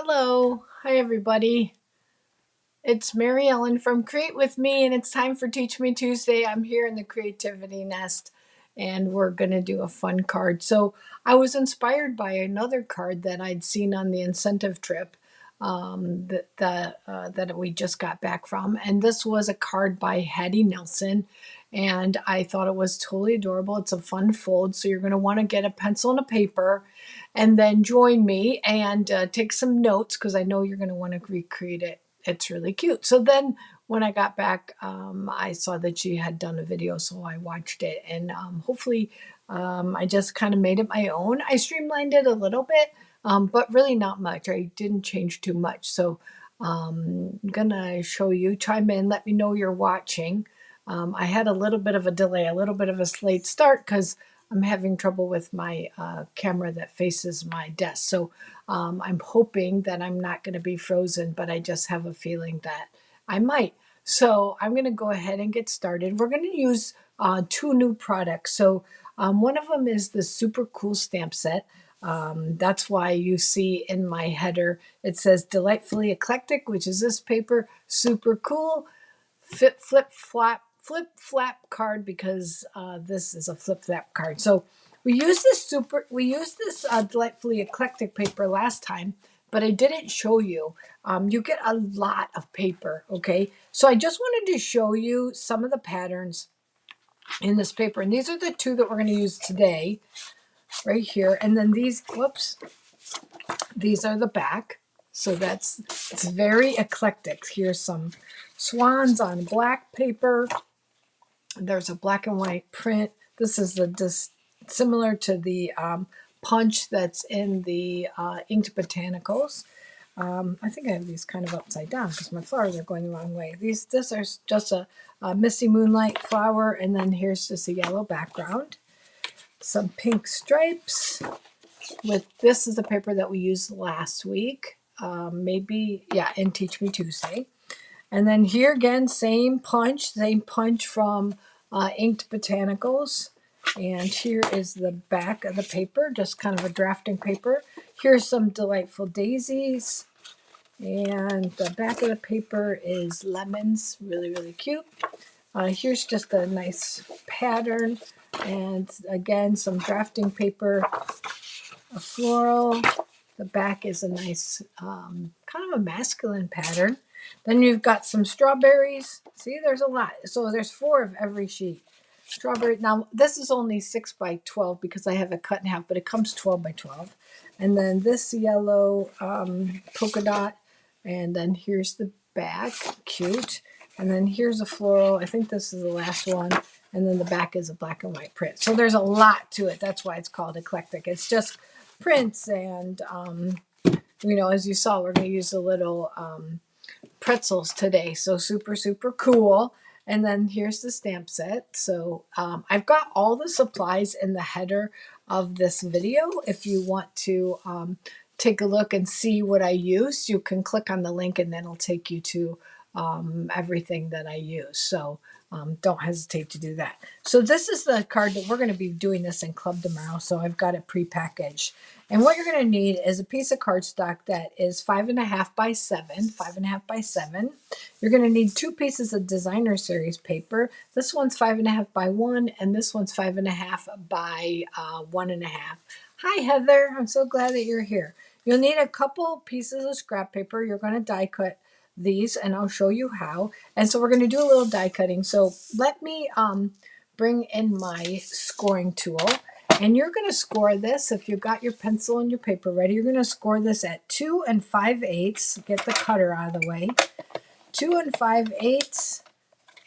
Hello. Hi, everybody. It's Mary Ellen from Create With Me, and it's time for Teach Me Tuesday. I'm here in the Creativity Nest, and we're going to do a fun card. So I was inspired by another card that I'd seen on the incentive trip that we just got back from. And this was a card by Hattie Nelson, and I thought it was totally adorable. It's a fun fold, so you're going to want to get a pencil and a paper and then join me and take some notes because I know you're going to want to recreate it. It's really cute. So then when I got back, I saw that she had done a video, so I watched it, and hopefully I just kind of made it my own. I streamlined it a little bit, but really not much. I didn't change too much. So I'm gonna show you, chime in, let me know you're watching. I had a little bit of a delay, a little bit of a late start because I'm having trouble with my camera that faces my desk. So I'm hoping that I'm not going to be frozen, but I just have a feeling that I might. So I'm going to go ahead and get started. We're going to use two new products. So one of them is the super cool stamp set. That's why you see in my header, it says Delightfully Eclectic, which is this paper, super cool, flip flap card because this is a flip flap card. So we used this Delightfully Eclectic paper last time, but I didn't show you. You get a lot of paper, okay? So I just wanted to show you some of the patterns in this paper, and these are the two that we're going to use today, right here. And then these are the back. So it's very eclectic. Here's some swans on black paper. There's a black and white print. This is similar to the punch that's in the Inked Botanicals. I think I have these kind of upside down because my flowers are going the wrong way. This is just a misty moonlight flower, and then here's just a yellow background. Some pink stripes. This is the paper that we used last week. In Teach Me Tuesday. And then here again, same punch from Inked Botanicals. And here is the back of the paper, just kind of a drafting paper. Here's some delightful daisies. And the back of the paper is lemons, really, really cute. Here's just a nice pattern. And again, some drafting paper, a floral. The back is a nice, kind of a masculine pattern. Then you've got some strawberries. See, there's a lot. So there's 4 of every sheet. Strawberry. Now, this is only 6 by 12 because I have it cut in half, but it comes 12 by 12. And then this yellow polka dot. And then here's the back. Cute. And then here's a floral. I think this is the last one. And then the back is a black and white print. So there's a lot to it. That's why it's called Eclectic. It's just prints and, as you saw, we're going to use a little pretzels today. So super, super cool. And then here's the stamp set. So I've got all the supplies in the header of this video. If you want to take a look and see what I use, you can click on the link and then it'll take you to everything that I use. So don't hesitate to do that. So this is the card that we're going to be doing this in Club tomorrow. So I've got it pre-packaged. And what you're going to need is a piece of cardstock that is 5.5 by 7, 5.5 by 7. You're going to need 2 pieces of designer series paper. This one's 5.5 by 1, and this one's 5.5 by 1.5. Hi, Heather. I'm so glad that you're here. You'll need a couple pieces of scrap paper. You're going to die cut these, and I'll show you how. And so we're going to do a little die cutting. So let me bring in my scoring tool. And you're going to score this. If you've got your pencil and your paper ready, you're going to score this at 2 5/8. Get the cutter out of the way. 2 5/8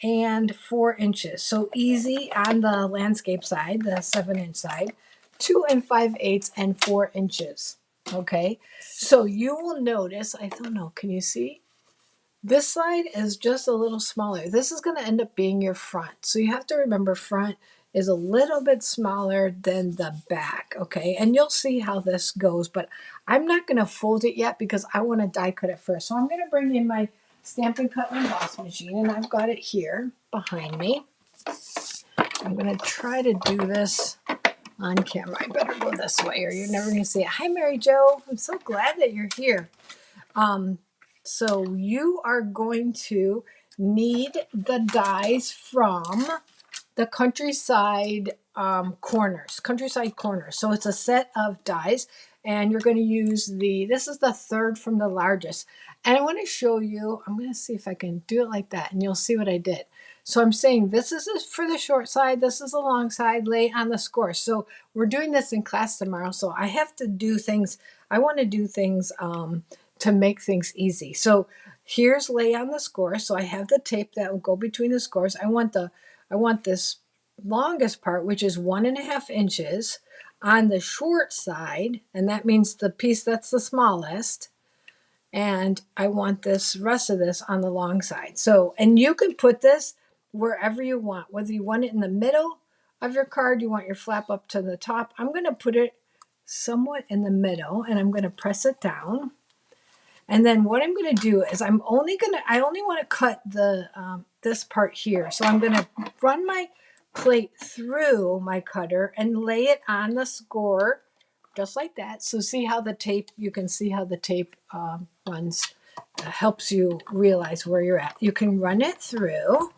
and 4 inches. So easy on the landscape side, the 7-inch side. 2 5/8 and 4 inches. Okay. So you will notice, I don't know, can you see? This side is just a little smaller. This is going to end up being your front. So you have to remember front is a little bit smaller than the back, okay? And you'll see how this goes, but I'm not going to fold it yet because I want to die cut it first. So I'm going to bring in my Stampin' Cut and Emboss machine, and I've got it here behind me. I'm going to try to do this on camera. I better go this way or you're never going to see it. Hi, Mary Jo. I'm so glad that you're here. So you are going to need the dies from the countryside corners. So it's a set of dies, and you're going to use this is the third from the largest. And I want to show you, I'm going to see if I can do it like that, and you'll see what I did. So I'm saying this is for the short side, this is the long side, lay on the score. So we're doing this in class tomorrow, so I have to do things, I want to do things to make things easy. So here's lay on the score. So I have the tape that will go between the scores. I want this longest part, which is 1.5 inches on the short side, and that means the piece that's the smallest. And I want this rest of this on the long side. So, and you can put this wherever you want, whether you want it in the middle of your card, you want your flap up to the top. I'm going to put it somewhat in the middle, and I'm going to press it down. And then what I'm going to do is I only want to cut the this part here. So I'm going to run my plate through my cutter and lay it on the score just like that. So see how the tape, you can see how the tape runs, helps you realize where you're at. You can run it through.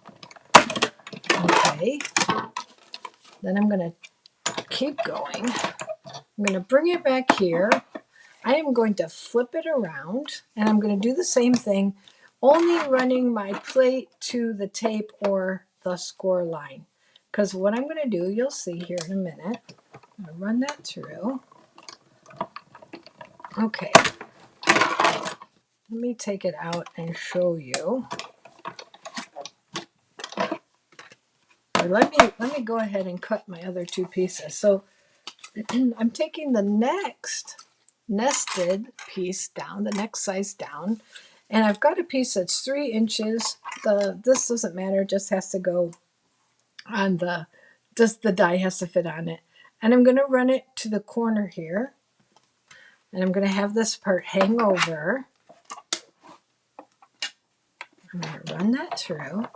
Okay. Then I'm going to keep going. I'm going to bring it back here. I am going to flip it around, and I'm going to do the same thing, only running my plate to the tape or the score line. Because what I'm going to do, you'll see here in a minute. I'm going to run that through. Okay. Let me take it out and show you. Or let me go ahead and cut my other two pieces. So I'm taking the next nested piece down, the next size down, and I've got a piece that's 3 inches. This doesn't matter, it just has to go on just the die has to fit on it. And I'm going to run it to the corner here, and I'm going to have this part hang over. I'm going to run that through.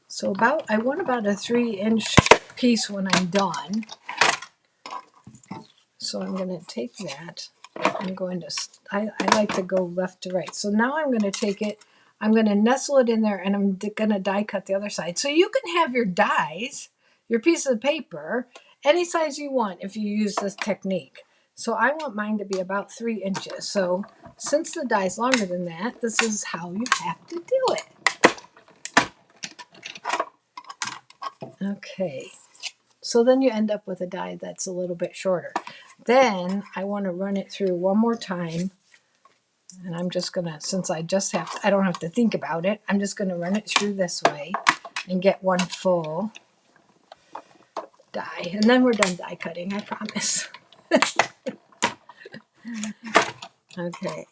So I want about a 3-inch piece when I'm done. So I'm going to take that. I like to go left to right. So now I'm going to take it, I'm going to nestle it in there, and I'm going to die cut the other side. So you can have your dies, your piece of paper, any size you want if you use this technique. So I want mine to be about 3 inches. So since the die is longer than that, this is how you have to do it. Okay. So then you end up with a die that's a little bit shorter. Then I want to run it through one more time. And I'm just going to, since I don't have to think about it, I'm just going to run it through this way and get one full die. And then we're done die cutting, I promise. Okay.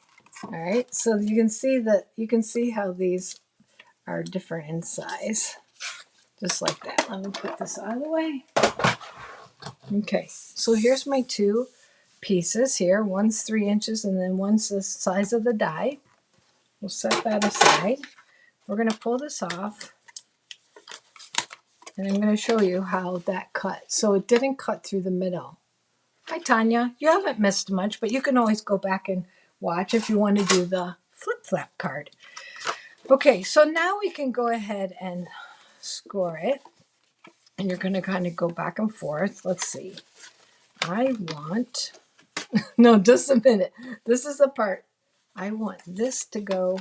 All right. So you can see how these are different in size. Just like that. Let me put this out of the way. Okay. So here's my two pieces here. One's 3 inches and then one's the size of the die. We'll set that aside. We're going to pull this off, and I'm going to show you how that cut. So it didn't cut through the middle. Hi, Tanya. You haven't missed much, but you can always go back and watch if you want to do the flip-flap card. Okay, so now we can go ahead and score it. And you're going to kind of go back and forth. Let's see. No, just a minute. This is the part. I want this to go,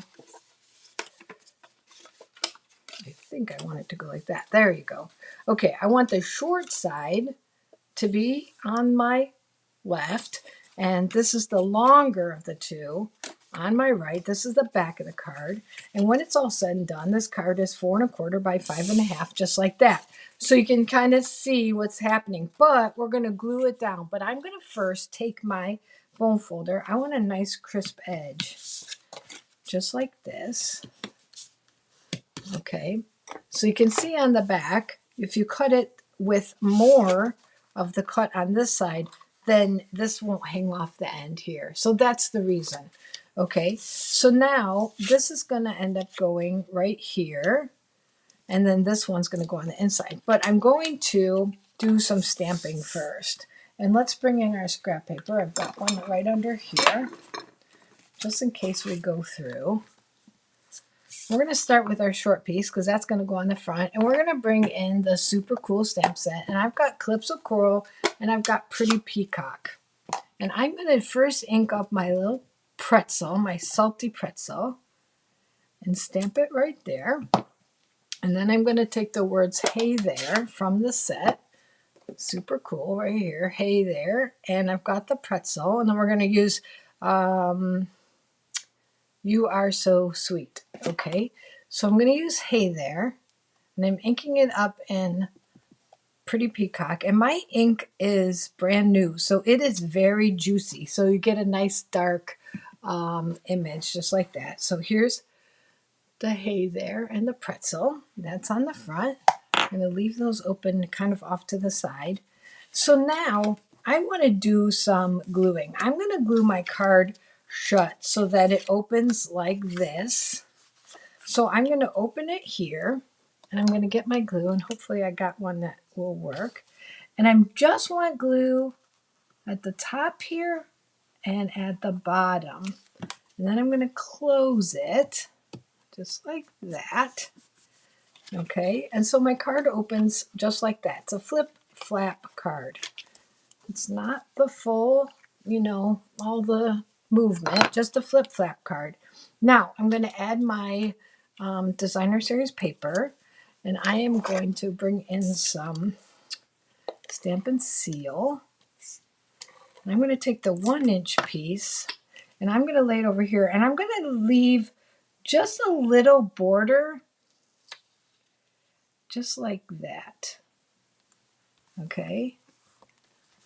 I think I want it to go like that. There you go. Okay, I want the short side to be on my left, and this is the longer of the two on my right. This is the back of the card, and when it's all said and done, this card is 4 1/4 by 5 1/2, just like that. So you can kind of see what's happening, but we're going to glue it down. But I'm going to first take my bone folder. I want a nice crisp edge, just like this. Okay, so you can see on the back, if you cut it with more of the cut on this side, then this won't hang off the end here. So that's the reason. Okay, so now this is going to end up going right here, and then this one's going to go on the inside. But I'm going to do some stamping first. And let's bring in our scrap paper. I've got one right under here. just in case we go through. We're going to start with our short piece because that's going to go on the front. And we're going to bring in the super cool stamp set. And I've got Clips of Coral and I've got Pretty Peacock. And I'm going to first ink up my little pretzel, my salty pretzel, and stamp it right there. And then I'm going to take the words "Hey There" from the set. Super cool right here. Hey there. And I've got the pretzel. And then we're going to use You Are So Sweet. Okay. So I'm going to use Hey There. And I'm inking it up in Pretty Peacock. And my ink is brand new. So it is very juicy. So you get a nice dark image just like that. So here's the Hey There and the pretzel. That's on the front. I'm going to leave those open kind of off to the side. So now I want to do some gluing. I'm going to glue my card shut so that it opens like this. So I'm going to open it here and I'm going to get my glue and hopefully I got one that will work. And I just want glue at the top here and at the bottom. And then I'm going to close it just like that. Okay, and so my card opens just like that. It's a flip flap card. It's not the full, all the movement, just a flip flap card. Now I'm going to add my designer series paper, and I am going to bring in some Stampin' Seal. And I'm going to take the 1-inch piece, and I'm going to lay it over here, and I'm going to leave just a little border, just like that. Okay.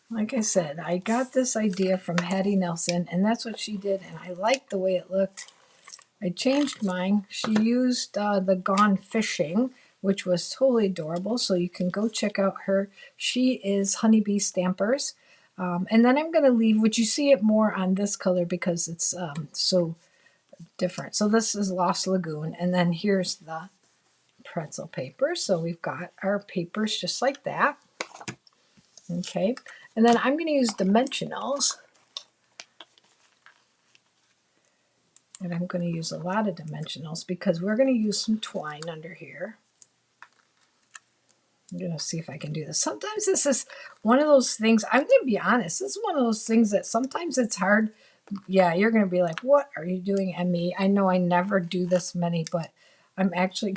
Like I said, I got this idea from Hattie Nelson, and that's what she did, and I liked the way it looked. I changed mine. She used the Gone Fishing, which was totally adorable, so you can go check out her. She is Honeybee Stampers. And then I'm going to leave, which you see it more on this color because it's so different. So this is Lost Lagoon, and then here's the pretzel paper. So we've got our papers just like that. Okay, and then I'm going to use dimensionals. And I'm going to use a lot of dimensionals because we're going to use some twine under here. I'm going to see if I can do this. Sometimes this is one of those things, I'm going to be honest, this is one of those things that sometimes it's hard. Yeah, you're going to be like, what are you doing, Emmy? I know I never do this many, but I'm actually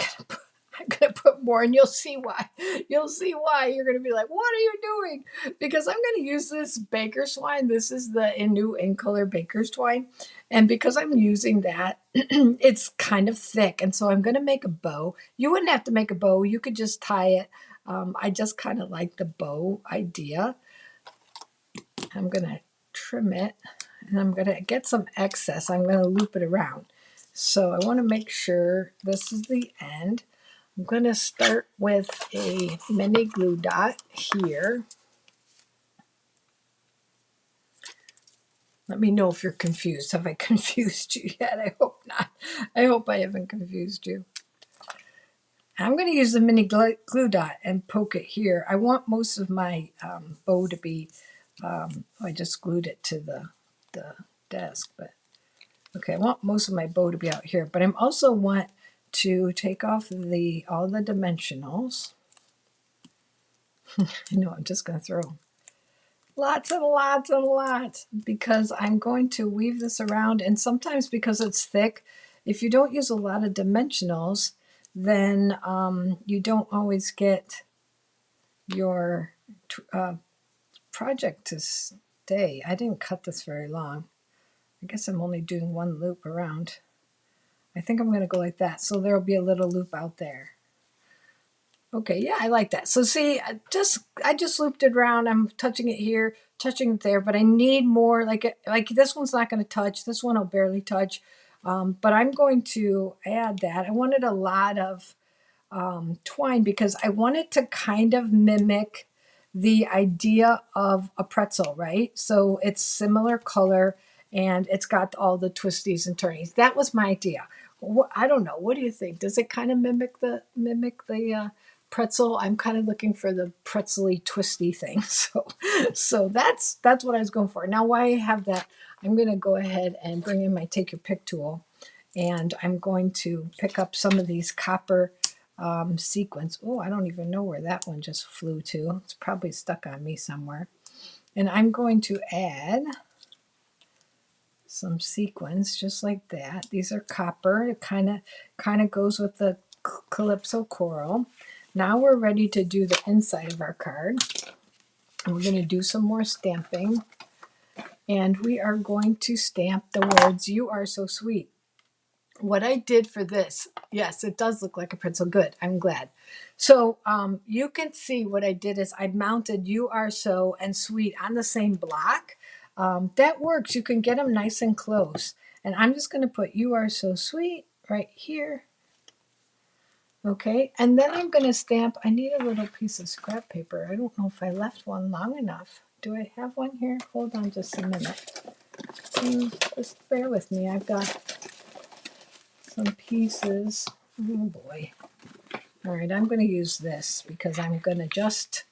I'm going to put more, and you'll see why. You'll see why. You're going to be like, what are you doing? Because I'm going to use this baker's twine. This is the new in color baker's twine. And because I'm using that, it's kind of thick. And so I'm going to make a bow. You wouldn't have to make a bow. You could just tie it. I just kind of like the bow idea. I'm going to trim it, and I'm going to get some excess. I'm going to loop it around. So I want to make sure this is the end. I'm going to start with a mini glue dot here. Let me know if you're confused. Have I confused you yet? I hope not. I hope I haven't confused you. I'm going to use the mini glue dot and poke it here. I want most of my bow to be, I just glued it to the desk, but okay, I want most of my bow to be out here, but I also want to take off all the dimensionals. I know, I'm just going to throw lots and lots and lots because I'm going to weave this around, and sometimes because it's thick, if you don't use a lot of dimensionals, then you don't always get your project to stay. I didn't cut this very long. I guess I'm only doing one loop around. I think I'm going to go like that, so there'll be a little loop out there. Okay, yeah, I like that. So see, I just looped it around. I'm touching it here, touching it there, but I need more. Like this one's not going to touch. This one will barely touch, but I'm going to add that. I wanted a lot of twine because I wanted to kind of mimic the idea of a pretzel, right? So it's similar color and it's got all the twisties and turnies. That was my idea. I don't know. What do you think? Does it kind of mimic the pretzel. I'm kind of looking for the pretzely twisty thing. So that's what I was going for. Now while I have that, I'm going to go ahead and bring in my Take Your Pick tool, and I'm going to pick up some of these copper sequins. Oh, I don't even know where that one just flew to. It's probably stuck on me somewhere. And I'm going to add some sequins just like that. These are copper. It kind of goes with the Calypso coral. Now we're ready to do the inside of our card. And we're going to do some more stamping. And we are going to stamp the words, "You are so sweet." What I did for this, yes, it does look like a pretzel. Good, I'm glad. So you can see what I did is I mounted "You are so" and "sweet" on the same block. That works. You can get them nice and close. And I'm just going to put "You are so sweet" right here. Okay, and then I'm going to stamp. I need a little piece of scrap paper. I don't know if I left one long enough. Do I have one here? Hold on just a minute. Just bear with me. I've got some pieces. Oh boy. All right, I'm going to use this because I'm going to just,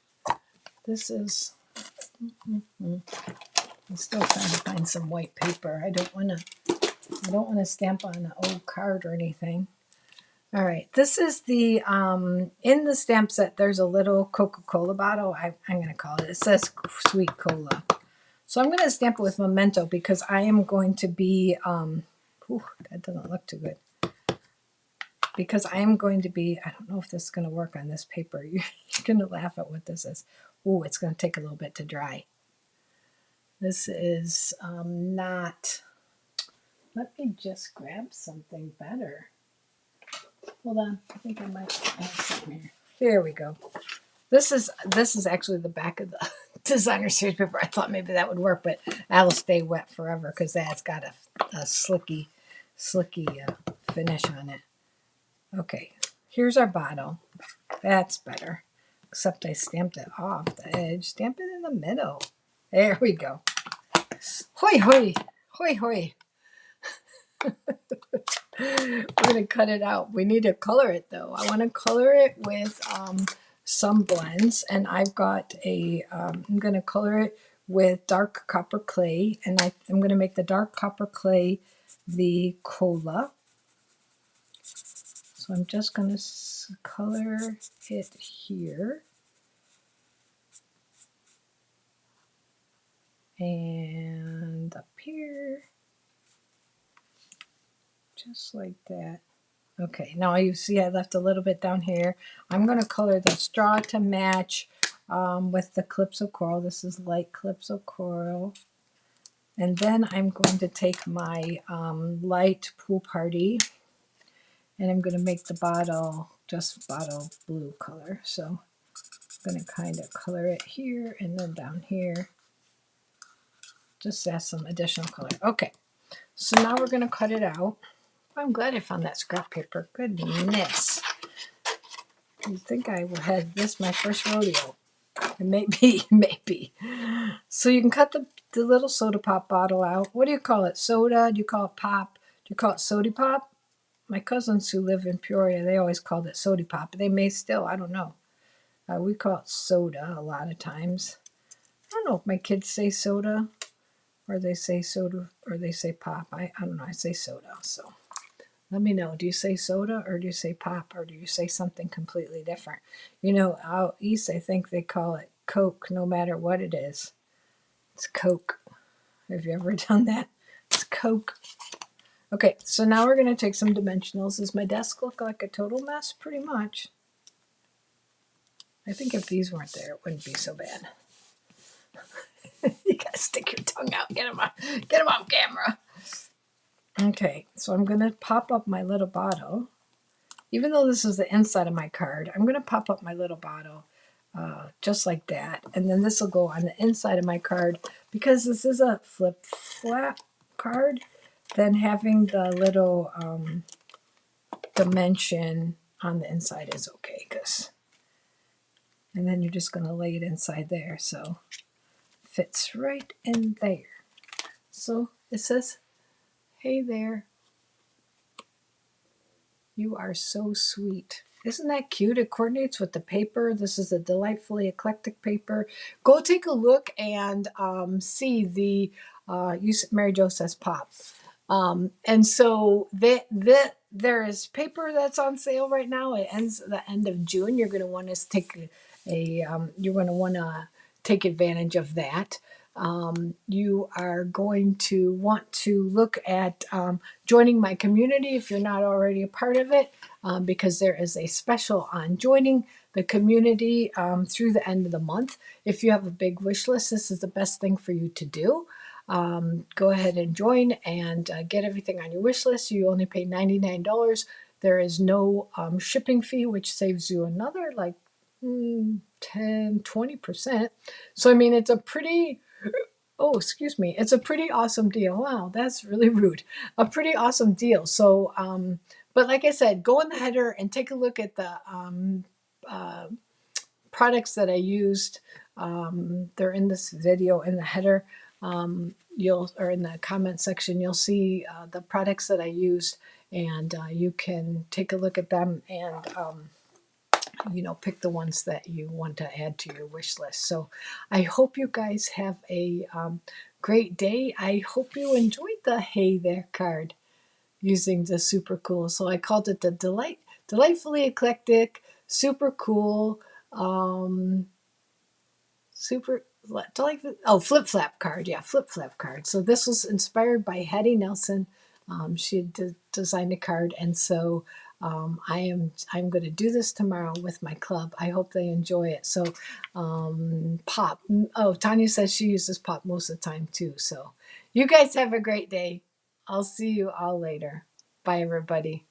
this is, I'm still trying to find some white paper. I don't want to stamp on an old card or anything. All right, this is the, in the stamp set, there's a little Coca-Cola bottle. I'm going to call it, it says Sweet Cola. So I'm going to stamp it with Memento because I am going to be, that doesn't look too good. Because I am going to be, I don't know if this is going to work on this paper. You're going to laugh at what this is. Oh, it's going to take a little bit to dry. This is not, let me just grab something better. Hold on, I think I might have something here. Here we go. This is actually the back of the designer series paper. I thought maybe that would work, but that'll stay wet forever because that's got a slicky finish on it. Okay, here's our bottle. That's better. Except I stamped it off the edge. Stamp it in the middle. There we go. Hoi hoi! Hoi hoi! We're going to cut it out. We need to color it though. I want to color it with some blends. And I've got a, I'm going to color it with dark copper clay. And I'm going to make the dark copper clay the cola. So I'm just going to color it here. And up here. Just like that. Okay, now you see I left a little bit down here. I'm going to color the straw to match with the Calypso Coral. This is light Calypso Coral. And then I'm going to take my light Pool Party and I'm going to make the bottle just bottle blue color. So I'm going to kind of color it here and then down here. Just add some additional color. Okay, so now we're going to cut it out. I'm glad I found that scrap paper. Goodness. You'd think I had this my first rodeo. And maybe. So you can cut the little soda pop bottle out. What do you call it? Soda? Do you call it pop? Do you call it sody pop? My cousins who live in Peoria, they always called it sody pop. They may still, I don't know. We call it soda a lot of times. I don't know if my kids say soda or they say soda or they say pop. I don't know. I say soda, so. Let me know. Do you say soda or do you say pop or do you say something completely different? You know, out east, I think they call it Coke no matter what it is. It's Coke. Have you ever done that? It's Coke. Okay, so now we're going to take some dimensionals. Does my desk look like a total mess? Pretty much. I think if these weren't there, it wouldn't be so bad. You got to stick your tongue out. Get them off camera. Okay, so I'm going to pop up my little bottle. Even though this is the inside of my card, I'm going to pop up my little bottle just like that. And then this will go on the inside of my card. Because this is a flip-flap card, then having the little dimension on the inside is okay. And then you're just going to lay it inside there. So fits right in there. So it says, "Hey there. You are so sweet." Isn't that cute? It coordinates with the paper. This is a delightfully eclectic paper. Go take a look and see the, Mary Jo says pop. And so there is paper that's on sale right now. It ends at the end of June. You're going to want to take you're going to want to take advantage of that. You are going to want to look at joining my community if you're not already a part of it, because there is a special on joining the community through the end of the month. If you have a big wish list, this is the best thing for you to do. Go ahead and join and get everything on your wish list. You only pay $99. There is no shipping fee, which saves you another like 10-20%. So I mean, it's a pretty, oh, excuse me, it's a pretty awesome deal. Wow, that's really rude. A pretty awesome deal. So but like I said, go in the header and take a look at the uh, products that I used. They're in this video in the header. Or in the comment section, you'll see the products that I used, and you can take a look at them and pick the ones that you want to add to your wish list. So I hope you guys have a great day. I hope you enjoyed the Hey There card using the super cool. So I called it the delightfully eclectic, super cool, super delightful. Oh, flip flap card. Yeah, flip flap card. So this was inspired by Hattie Nelson. She designed a card, and so I'm going to do this tomorrow with my club. I hope they enjoy it. So pop. Oh, Tanya says she uses pop most of the time too. So you guys have a great day. I'll see you all later. Bye, everybody.